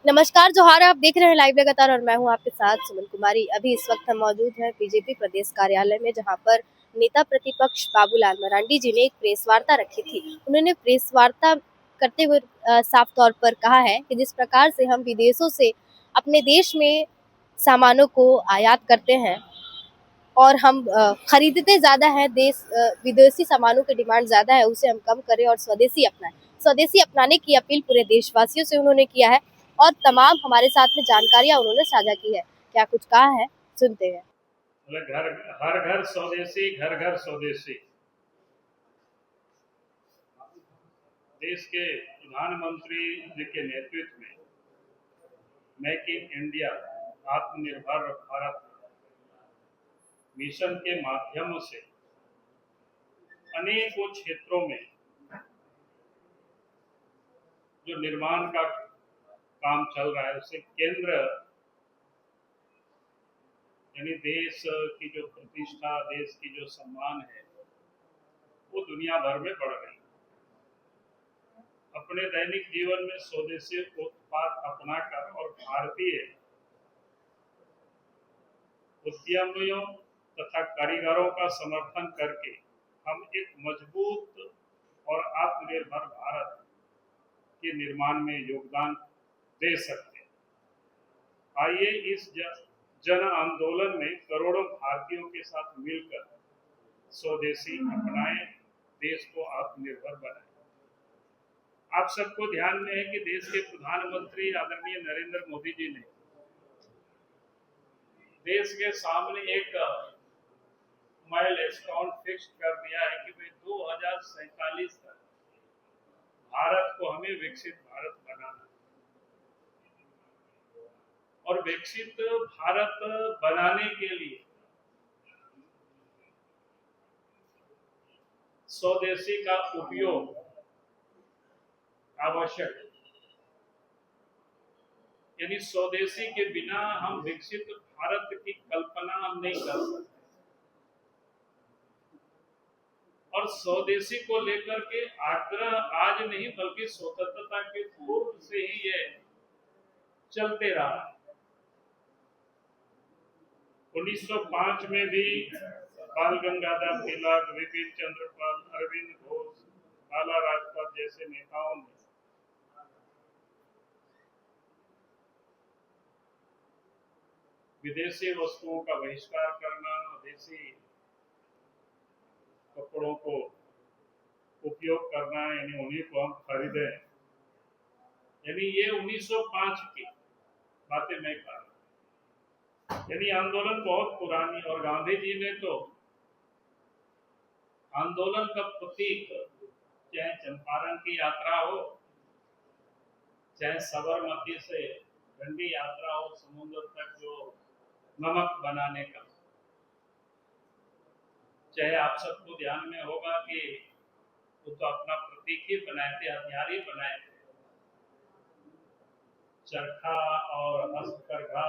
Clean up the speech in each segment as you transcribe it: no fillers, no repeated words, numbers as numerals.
नमस्कार, जोहार। आप देख रहे हैं लाइव लगातार और मैं हूं आपके साथ सुमन कुमारी। अभी इस वक्त हम मौजूद हैं बीजेपी प्रदेश कार्यालय में, जहां पर नेता प्रतिपक्ष बाबूलाल मरांडी जी ने एक प्रेस वार्ता रखी थी। उन्होंने प्रेस वार्ता करते हुए साफ तौर पर कहा है कि जिस प्रकार से हम विदेशों से अपने देश में सामानों को आयात करते हैं और हम खरीदते ज़्यादा है, विदेशी सामानों की डिमांड ज़्यादा है, उसे हम कम करें और स्वदेशी अपनाएं। स्वदेशी अपनाने की अपील पूरे देशवासियों से उन्होंने किया है और तमाम हमारे साथ में जानकारियां उन्होंने साझा की है। क्या कुछ कहा है, सुनते हैं। घर हर घर स्वदेशी, घर घर स्वदेशी। देश के प्रधानमंत्री जी के नेतृत्व में मेक इन इंडिया, आत्मनिर्भर भारत मिशन के माध्यम से अनेकों क्षेत्रों में जो निर्माण का काम चल रहा है, उससे केंद्र यानी देश की जो प्रतिष्ठा, देश की जो सम्मान है, वो दुनिया भर में बढ़ रही है। अपने दैनिक जीवन में स्वदेशी उत्पाद अपनाकर और भारतीय उद्यमियों तथा कारीगरों का समर्थन करके हम एक मजबूत और आत्मनिर्भर भारत के निर्माण में योगदान दे सकते हैं। आइए इस जन आंदोलन में करोड़ों भारतीयों के साथ मिलकर स्वदेशी अपनाएं, देश को आत्मनिर्भर बनाएं। आप सबको ध्यान में है कि देश के प्रधानमंत्री आदरणीय नरेंद्र मोदी जी ने देश के सामने एक माइलस्टोन फिक्स कर दिया है कि भाई 2047 तक भारत को हमें विकसित भारत बनाना है। और विकसित भारत बनाने के लिए स्वदेशी का उपयोग आवश्यक है। यानी स्वदेशी के बिना हम विकसित भारत की कल्पना हम नहीं कर सकते। और स्वदेशी को लेकर के आग्रह आज नहीं बल्कि स्वतंत्रता के पूर्व से ही ये चलते रहा। 1905 में भी बाल गंगाधर तिलक, विपिन चंद्र पाल, अरविंद घोष, लाला राजपथ जैसे नेताओं ने विदेशी वस्तुओं का बहिष्कार करना, देशी कपड़ों को उपयोग करना, यानी उन्हीं को हम खरीदें, यानी ये 1905 की बातें मैं कर रहा हूं। यानी आंदोलन बहुत पुरानी, और गांधी जी ने तो आंदोलन का प्रतीक, चाहे चंपारण की यात्रा हो, चाहे साबरमती से डंडी यात्रा हो समुद्र तक जो नमक बनाने का, चाहे आप सबको ध्यान में होगा कि वो तो अपना प्रतीक ही बनाए थे, हथियार ही बनाए थे, चरखा और हस्तकरघा।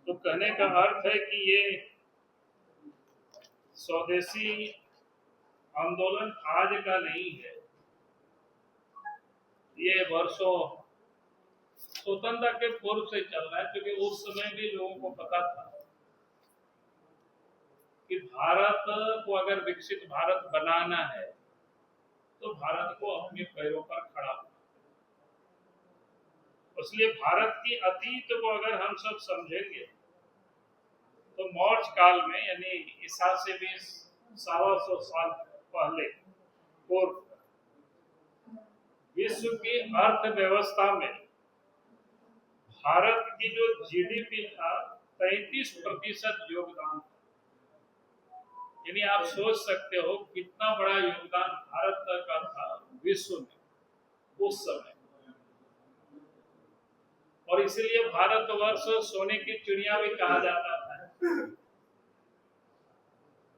तो कहने का अर्थ है कि ये स्वदेशी आंदोलन आज का नहीं है, ये वर्षों स्वतंत्रता के पूर्व से चल रहा है। क्योंकि उस समय भी लोगों को पता था कि भारत को अगर विकसित भारत बनाना है तो भारत को अपने पैरों पर खड़ा होना। इसलिए भारत की अतीत को अगर हम सब समझेंगे तो मौर्य काल में, यानी ईसा से भी 125 साल पहले पूर्व, विश्व की अर्थव्यवस्था में भारत की जो जीडीपी था 33% योगदान था। यानी आप सोच सकते हो कितना बड़ा योगदान भारत का था विश्व में उस समय। और इसीलिए भारतवर्ष सोने की चिड़िया भी कहा जाता था।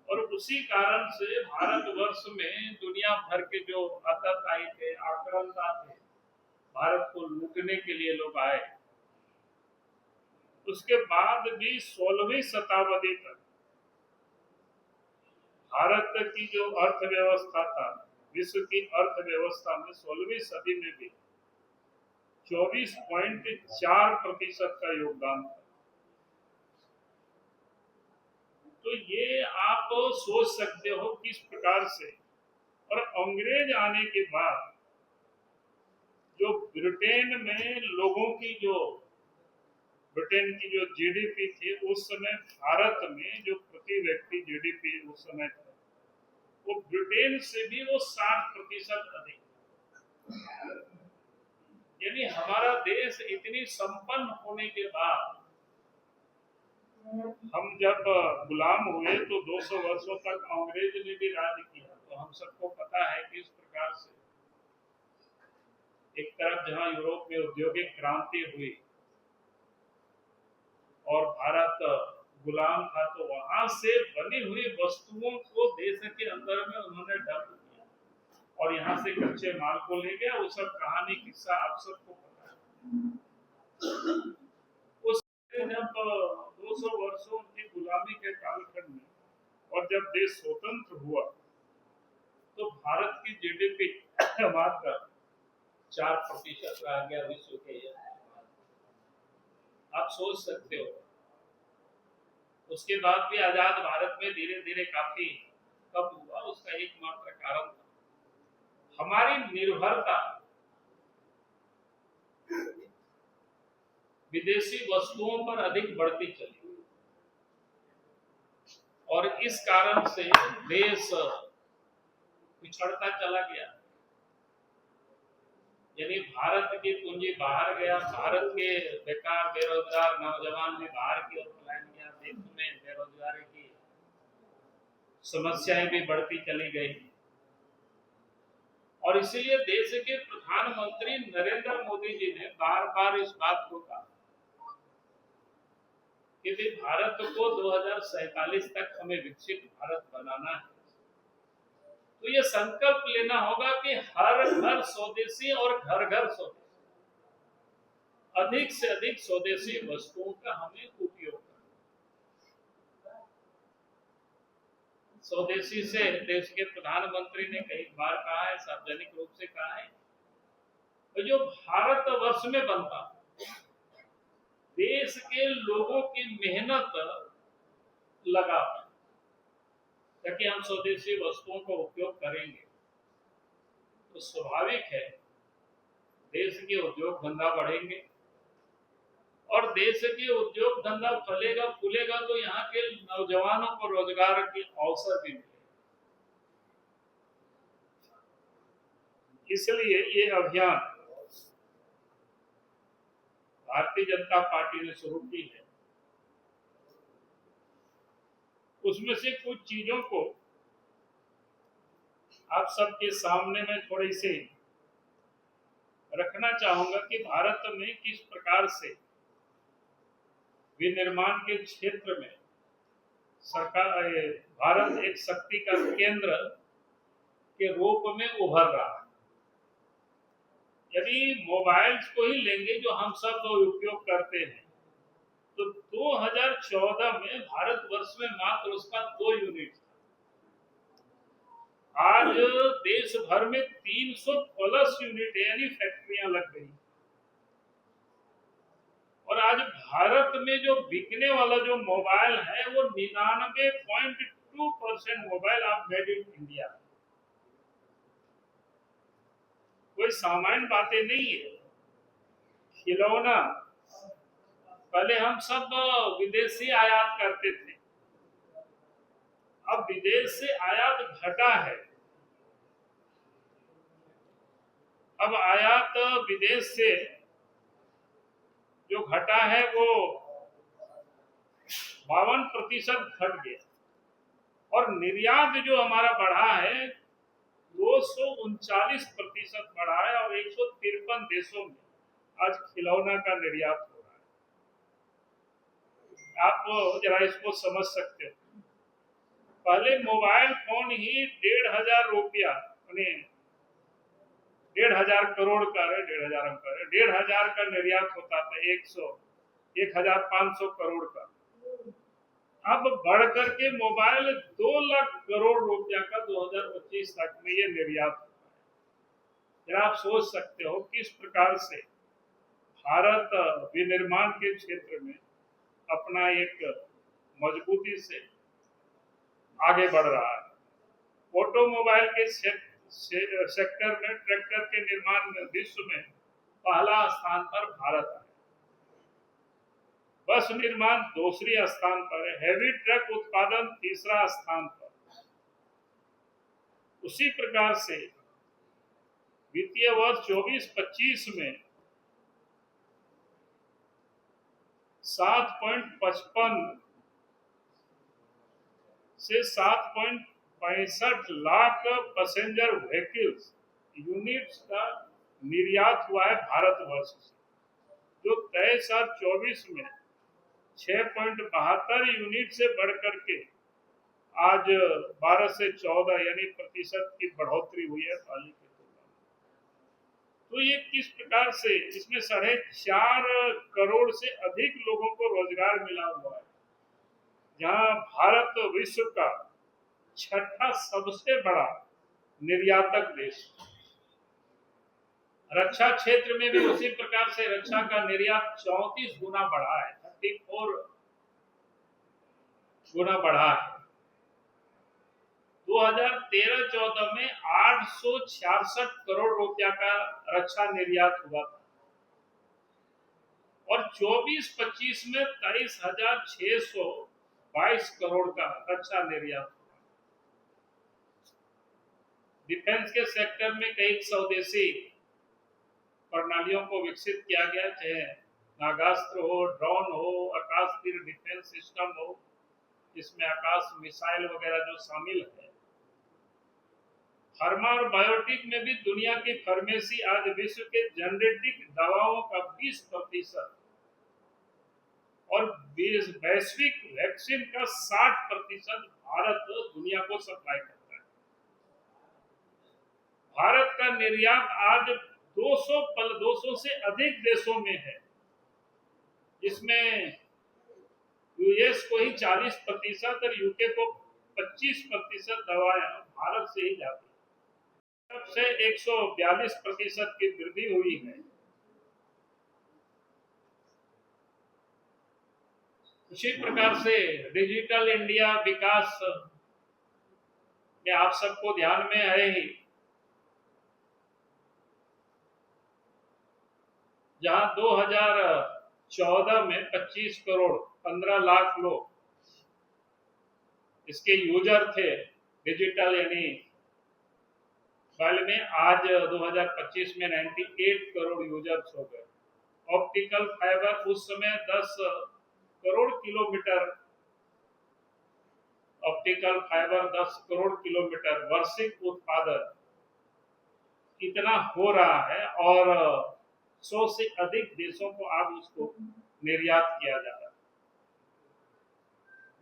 और उसी कारण से भारतवर्ष में दुनिया भर के जो आतंकवादी थे, आक्रांता थे, भारत को लूटने के लिए लोग आए। उसके बाद भी 16वीं शताब्दी तक भारत की जो अर्थव्यवस्था था विश्व की अर्थव्यवस्था में 16वीं सदी में भी 24.4% का योगदान था। तो ये आप सोच सकते हो किस प्रकार से। और अंग्रेज आने के बाद जो ब्रिटेन में लोगों की जो ब्रिटेन की जो जीडीपी थी उस समय भारत में जो प्रति व्यक्ति जीडीपी उस समय था वो ब्रिटेन से भी वो 60% अधिक। यानी हमारा देश इतनी संपन्न होने के बाद हम जब गुलाम हुए तो 200 वर्षों तक अंग्रेज ने भी राज किया। तो हम सबको पता है कि इस प्रकार से एक तरफ जहां यूरोप में औद्योगिक क्रांति हुई और भारत गुलाम था तो वहां से बनी हुई वस्तुओं को देश के अंदर में उन्होंने डंप किया और यहाँ से कच्चे माल को ले गया। वो सब कहानी किस्सा आप सबको पता है। उस जब 200 वर्षों की गुलामी के कालखंड में और जब देश स्वतंत्र हुआ तो भारत की जीडीपी मात्र 4% रह गया विश्व के। आप सोच सकते हो उसके बाद भी आजाद भारत में धीरे धीरे काफी कम हुआ। उसका एकमात्र कारण था हमारी निर्भरता विदेशी वस्तुओं पर अधिक बढ़ती चली और इस कारण से देश पिछड़ता चला गया। यानी भारत की पूंजी बाहर गया, भारत के बेकार बेरोजगार नौजवान भी बाहर की ओर पलायन किया, देश में बेरोजगारी की समस्याएं भी बढ़ती चली गई। और इसीलिए देश के प्रधानमंत्री नरेंद्र मोदी जी ने बार बार इस बात को कहा कि भारत को 2047 तक हमें विकसित भारत बनाना है। तो ये संकल्प लेना होगा कि हर घर स्वदेशी और घर घर स्वदेशी, अधिक से अधिक स्वदेशी वस्तुओं का हमें उपयोग करना। स्वदेशी से देश के प्रधानमंत्री ने कई बार कहा है, सार्वजनिक रूप से कहा है, तो जो भारतवर्ष में बनता देश के लोगों की मेहनत लगा ताकि हम स्वदेशी वस्तुओं का उपयोग करेंगे तो स्वाभाविक है देश के उद्योग धंधा बढ़ेंगे और देश के उद्योग धंधा फलेगा फूलेगा तो यहाँ के नौजवानों को रोजगार के अवसर भी मिलेंगे। इसलिए ये अभियान भारतीय जनता पार्टी ने शुरू की है। उसमें से कुछ चीजों को आप सबके सामने में थोड़ी सी रखना चाहूंगा कि भारत में किस प्रकार से विनिर्माण के क्षेत्र में सरकार भारत एक शक्ति का केंद्र के रूप में उभर रहा है। यदि मोबाइल्स को ही लेंगे जो हम सब लोग उपयोग करते हैं तो 2014 में भारतवर्ष में मात्र उसका 2 यूनिट था। आज देश भर में 300 प्लस यूनिट यानी फैक्ट्रियां लग गई और आज भारत में जो बिकने वाला जो मोबाइल है वो 99.2% मोबाइल आप मेड इन इंडिया। कोई सामान्य बातें नहीं है। खिलौना पहले हम सब विदेशी आयात करते थे, अब विदेश से आयात घटा है। अब आयात विदेश से जो घटा है वो 52% घट गया और निर्यात जो हमारा बढ़ा है 239% बढ़ा है और 153 देशों में आज खिलौना का निर्यात हो रहा है। आप जरा इसको समझ सकते हो। पहले मोबाइल फोन ही 1,500 रुपया 1,500 करोड़ का 1,500 का निर्यात होता था 1,500 करोड़ का। अब बढ़ करके मोबाइल 2 लाख करोड़ रुपया का 2025 तक में ये निर्यात हुआ है। जरा आप सोच सकते हो किस प्रकार से भारत विनिर्माण के क्षेत्र में अपना एक मजबूती से आगे बढ़ रहा है। ऑटोमोबाइल के सेक्टर में ट्रैक्टर के निर्माण में विश्व में पहला स्थान पर भारत है। बस निर्माण दूसरी स्थान पर है। हैवी ट्रक उत्पादन तीसरा स्थान पर। उसी प्रकार से वित्तीय वर्ष 24-25 में 7.55 से 7.65 लाख पैसेंजर व्हीकल्स यूनिट्स का निर्यात हुआ है भारतवर्ष से, जो 23-24 में 6.72 यूनिट से बढ़कर के आज 12 से 14 यानी प्रतिशत की बढ़ोतरी हुई है पहले की तुलना में। तो ये किस प्रकार से इसमें 4.5 करोड़ से अधिक लोगों को रोजगार मिला हुआ है, जहां भारत विश्व का छठा सबसे बड़ा निर्यातक देश। रक्षा क्षेत्र में भी उसी प्रकार से रक्षा का निर्यात 34 गुना बढ़ा है, 34 गुना बढ़ा है। 2013-14 में 866 करोड़ रुपया का रक्षा निर्यात हुआ था और 24-25 में 23,622 करोड़ का रक्षा निर्यात हुआ। डिफेंस के सेक्टर में कई स्वदेशी प्रणालियों को विकसित किया गया, चाहे नागास्त्र हो, ड्रोन हो, आकाशतीर डिफेंस सिस्टम हो, इसमें आकाश मिसाइल वगैरह जो शामिल है। फार्मा और बायोटेक में भी दुनिया की फार्मेसी आज विश्व के जेनेरिक दवाओं का 20% और वैश्विक वैक्सीन का 60% भारत दुनिया को सप्लाई करता है। भारत का निर्यात आज 200 से अधिक देशों में है। इसमें यूएस को ही 40% और यूके को 25% दवाएं भारत से ही जाती है। तब से 142% की वृद्धि हुई है। उसी प्रकार से डिजिटल इंडिया विकास में आप सबको ध्यान में है ही, जहां 2014 में 25 करोड़ 15 लाख लोग इसके यूजर थे डिजिटल यानी मोबाइल में, आज 2025 में 98 करोड़ यूजर्स हो गए। ऑप्टिकल फाइबर उस समय 10 crore kilometre optical fibre 10 crore kilometre वार्षिक उत्पादन इतना हो रहा है और 100 से अधिक देशों को आज उसको निर्यात किया जा रहा है।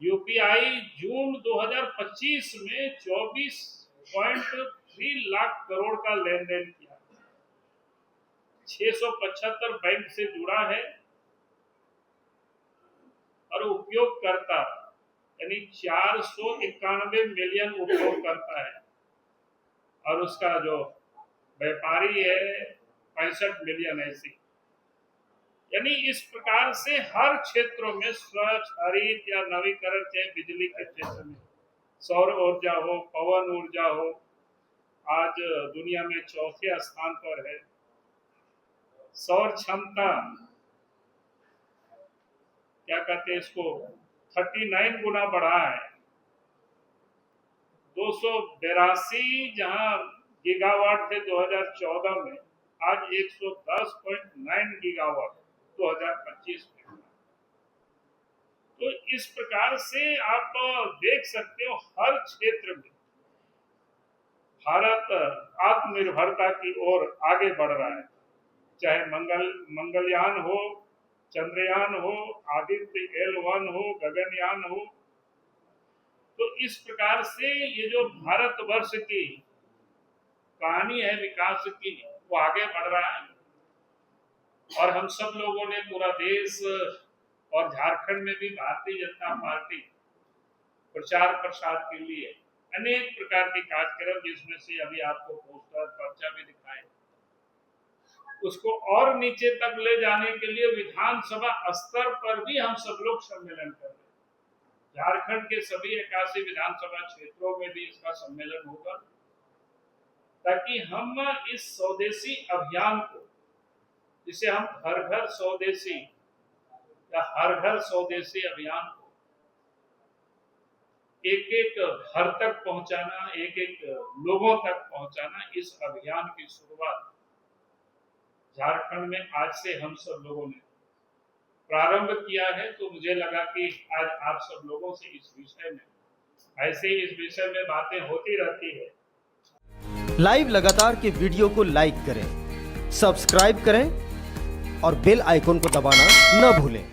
यूपीआई जून 2025 में 24.3 लाख करोड़ का लेन देन किया, 675 बैंक से जुड़ा है और उपयोगकर्ता यानी 491 मिलियन उपयोगकर्ता है और उसका जो व्यापारी है 65 मिलियन ऐसी। यानी इस प्रकार से हर क्षेत्रों में स्वच्छ हरित या नवीकरण, चाहे बिजली के क्षेत्र में सौर ऊर्जा हो, पवन ऊर्जा हो, आज दुनिया में चौथे स्थान पर है। सौर क्षमता क्या कहते हैं इसको 39 गुना बढ़ा है, 282 जहां गीगावाट थे 2014 में, आज 110.9 गीगावाट 2025 में। तो इस प्रकार से आप देख सकते हो हर क्षेत्र में भारत आत्मनिर्भरता की ओर आगे बढ़ रहा है, चाहे मंगलयान हो, चंद्रयान हो, आदित्य L1 हो, गगनयान हो। तो इस प्रकार से ये जो भारतवर्ष की कहानी है विकास की, वो आगे बढ़ रहा है और हम सब लोगों ने, पूरा देश और झारखंड में भी भारतीय जनता पार्टी प्रचार प्रसार के लिए अनेक प्रकार के कार्यक्रम, जिसमें से अभी आपको पोस्टर पर्चा भी दिखाए, उसको और नीचे तक ले जाने के लिए विधानसभा स्तर पर भी हम सब लोग सम्मेलन कर रहे हैं। झारखंड के सभी 81 विधानसभा क्षेत्रों में भी इसका सम्मेलन होगा, ताकि हम इस स्वदेशी अभियान को, जिसे हम हर घर स्वदेशी या हर घर स्वदेशी अभियान को एक एक घर तक पहुंचाना, एक एक लोगों तक पहुंचाना, इस अभियान की शुरुआत झारखंड में आज से हम सब लोगों ने प्रारंभ किया है। तो मुझे लगा कि आज आप सब लोगों से इस विषय में, ऐसे ही इस विषय में बातें होती रहती है। लाइव लगातार के वीडियो को लाइक करें, सब्सक्राइब करें और बेल आइकन को दबाना न भूलें।